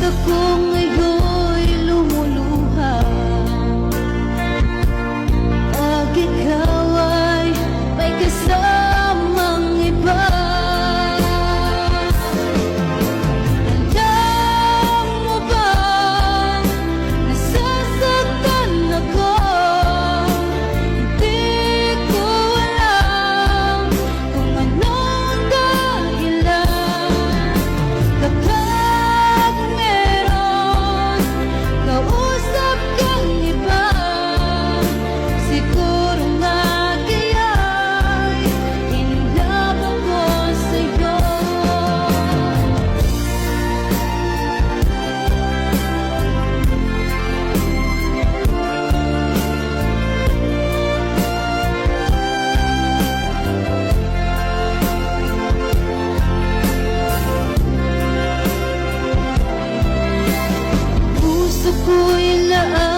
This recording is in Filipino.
ako ngayon'y lumuluha, pag ikaw ay may kasamang iba. Alam mo ba, nasasaktan ako, hindi ko alam kung anong dahilan. Kapag meron kausap kang iba, siguro nga kaya'y inilab ako sa'yo. Puso ko'y laan